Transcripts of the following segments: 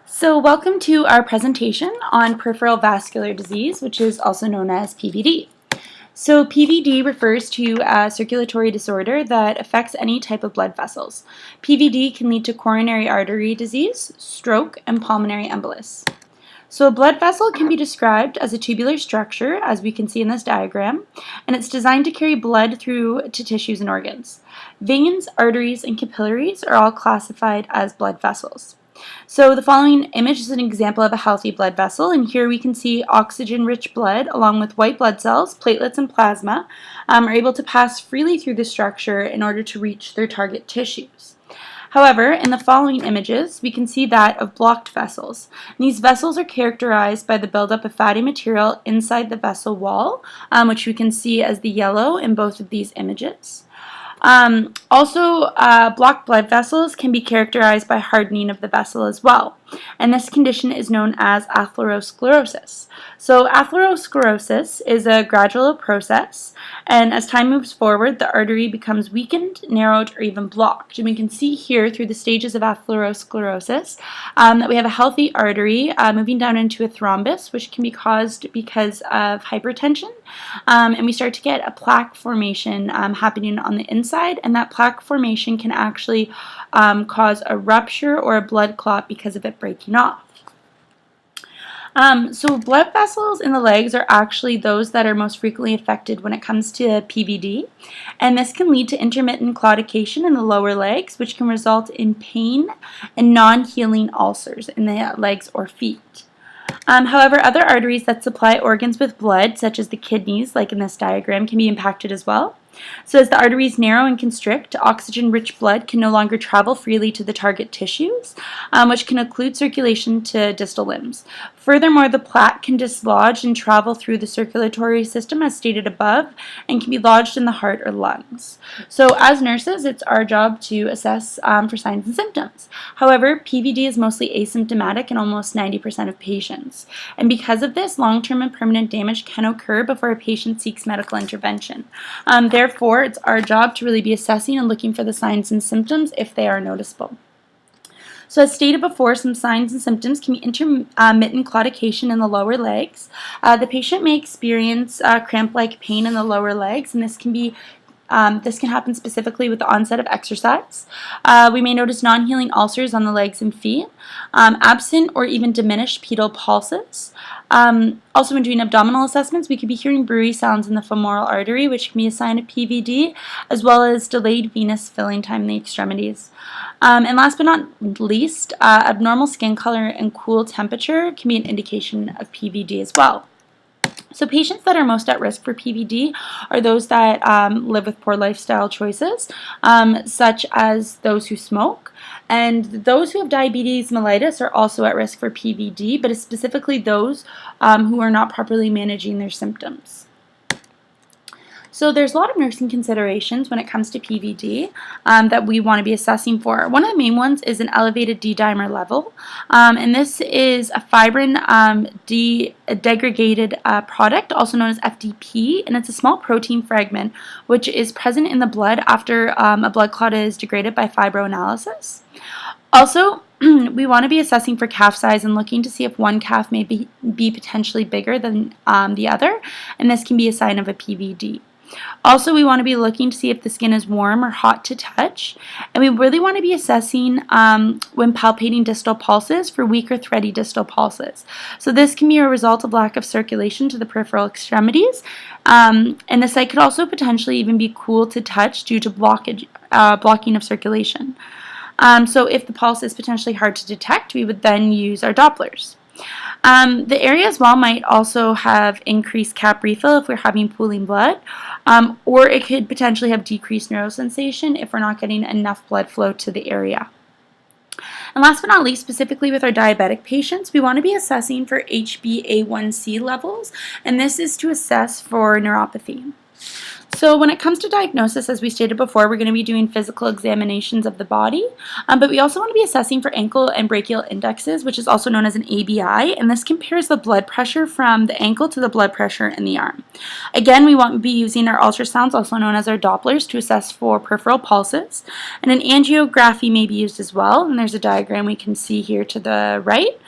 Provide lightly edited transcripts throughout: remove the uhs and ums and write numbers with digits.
So welcome to our presentation on peripheral vascular disease, which is also known as PVD. So PVD refers to a circulatory disorder that affects any type of blood vessels. PVD can lead to coronary artery disease, stroke, and pulmonary embolus. So a blood vessel can be described as a tubular structure, as we can see in this diagram, and it's designed to carry blood through to tissues and organs. Veins, arteries, and capillaries are all classified as blood vessels. So the following image is an example of a healthy blood vessel, and here we can see oxygen-rich blood along with white blood cells, platelets, and plasma are able to pass freely through the structure in order to reach their target tissues. However, in the following images, we can see that of blocked vessels. And these vessels are characterized by the buildup of fatty material inside the vessel wall, which we can see as the yellow in both of these images. Blocked blood vessels can be characterized by hardening of the vessel as well, and this condition is known as atherosclerosis. So atherosclerosis is a gradual process, and as time moves forward, the artery becomes weakened, narrowed, or even blocked. And we can see here through the stages of atherosclerosis that we have a healthy artery moving down into a thrombus, which can be caused because of hypertension, and we start to get a plaque formation happening on the inside, and that plaque formation can actually cause a rupture or a blood clot because of it breaking off. So blood vessels in the legs are actually those that are most frequently affected when it comes to PVD, and this can lead to intermittent claudication in the lower legs, which can result in pain and non-healing ulcers in the legs or feet. However, other arteries that supply organs with blood, such as the kidneys, like in this diagram, can be impacted as well. So as the arteries narrow and constrict, oxygen-rich blood can no longer travel freely to the target tissues, which can occlude circulation to distal limbs. Furthermore, the plaque can dislodge and travel through the circulatory system as stated above, and can be lodged in the heart or lungs. So as nurses, it's our job to assess for signs and symptoms. However, PVD is mostly asymptomatic in almost 90% of patients. And because of this, long-term and permanent damage can occur before a patient seeks medical intervention. Therefore, it's our job to really be assessing and looking for the signs and symptoms if they are noticeable. So as stated before, some signs and symptoms can be intermittent claudication in the lower legs. The patient may experience cramp-like pain in the lower legs, and this can happen specifically with the onset of exercise. We may notice non-healing ulcers on the legs and feet, absent or even diminished pedal pulses. Also, when doing abdominal assessments, we could be hearing brewery sounds in the femoral artery, which can be a sign of PVD, as well as delayed venous filling time in the extremities. And last but not least, abnormal skin color and cool temperature can be an indication of PVD as well. So patients that are most at risk for PVD are those that live with poor lifestyle choices, such as those who smoke. And those who have diabetes mellitus are also at risk for PVD, but it's specifically those who are not properly managing their symptoms. So there's a lot of nursing considerations when it comes to PVD that we want to be assessing for. One of the main ones is an elevated D-dimer level, and this is a fibrin degraded product, also known as FDP, and it's a small protein fragment which is present in the blood after a blood clot is degraded by fibroanalysis. Also, we want to be assessing for calf size and looking to see if one calf may be potentially bigger than the other, and this can be a sign of a PVD. Also, we want to be looking to see if the skin is warm or hot to touch, and we really want to be assessing when palpating distal pulses for weak or thready distal pulses. So this can be a result of lack of circulation to the peripheral extremities, and the site could also potentially even be cool to touch due to blocking of circulation. So if the pulse is potentially hard to detect, we would then use our Dopplers. The area as well might also have increased cap refill if we're having pooling blood, or it could potentially have decreased neurosensation if we're not getting enough blood flow to the area. And last but not least, specifically with our diabetic patients, we want to be assessing for HbA1c levels, and this is to assess for neuropathy. So when it comes to diagnosis, as we stated before, we're going to be doing physical examinations of the body, but we also want to be assessing for ankle and brachial indexes, which is also known as an ABI, and this compares the blood pressure from the ankle to the blood pressure in the arm. Again, we want to be using our ultrasounds, also known as our Dopplers, to assess for peripheral pulses, and an angiography may be used as well, and there's a diagram we can see here to the right,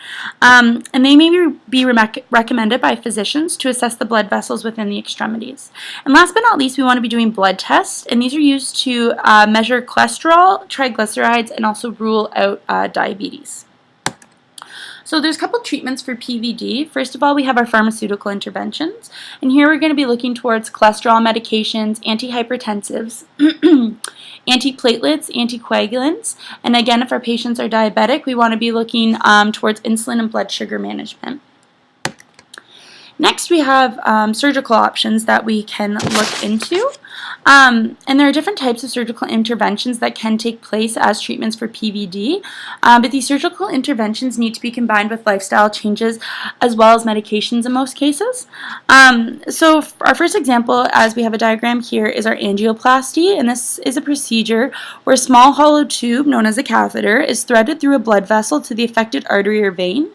and they may be recommended by physicians to assess the blood vessels within the extremities. And last but not least, we want to be doing blood tests, and these are used to measure cholesterol, triglycerides, and also rule out diabetes. So there's a couple treatments for PVD. First of all, we have our pharmaceutical interventions, and here we're going to be looking towards cholesterol medications, antihypertensives, antiplatelets, anticoagulants, and again, if our patients are diabetic, we want to be looking towards insulin and blood sugar management. Next, we have surgical options that we can look into. And there are different types of surgical interventions that can take place as treatments for PVD, but these surgical interventions need to be combined with lifestyle changes as well as medications in most cases. So our first example, as we have a diagram here, is our angioplasty, and this is a procedure where a small hollow tube, known as a catheter, is threaded through a blood vessel to the affected artery or vein.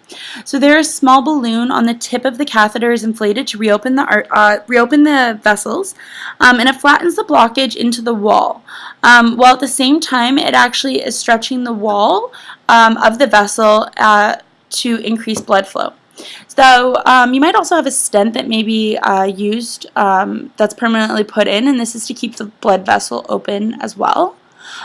So there is a small balloon on the tip of the catheter is inflated to reopen the vessels, and it flattens the blockage into the wall, while at the same time it actually is stretching the wall of the vessel to increase blood flow. So you might also have a stent that may be used that's permanently put in, and this is to keep the blood vessel open as well.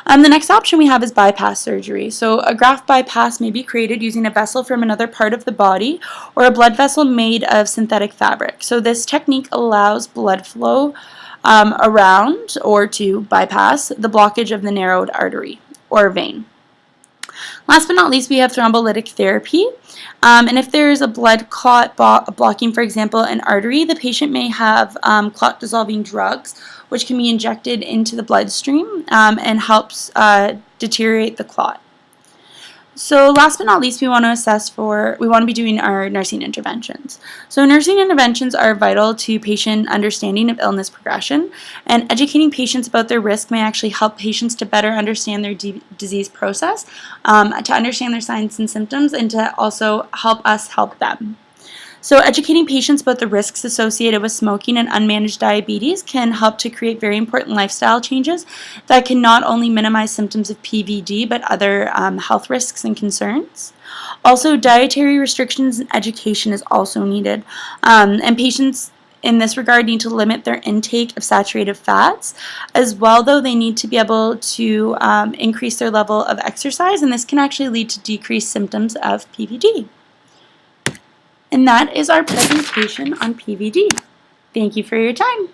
The next option we have is bypass surgery. So a graft bypass may be created using a vessel from another part of the body or a blood vessel made of synthetic fabric. So this technique allows blood flow around or to bypass the blockage of the narrowed artery or vein. Last but not least, we have thrombolytic therapy. And if there's a blood clot blocking, for example, an artery, the patient may have clot-dissolving drugs, which can be injected into the bloodstream and helps deteriorate the clot. So last but not least, we want to be doing our nursing interventions. So nursing interventions are vital to patient understanding of illness progression, and educating patients about their risk may actually help patients to better understand their disease process, to understand their signs and symptoms, and to also help us help them. So educating patients about the risks associated with smoking and unmanaged diabetes can help to create very important lifestyle changes that can not only minimize symptoms of PVD but other health risks and concerns. Also, dietary restrictions and education is also needed, and patients in this regard need to limit their intake of saturated fats. As well, though, they need to be able to increase their level of exercise, and this can actually lead to decreased symptoms of PVD. And that is our presentation on PVD. Thank you for your time.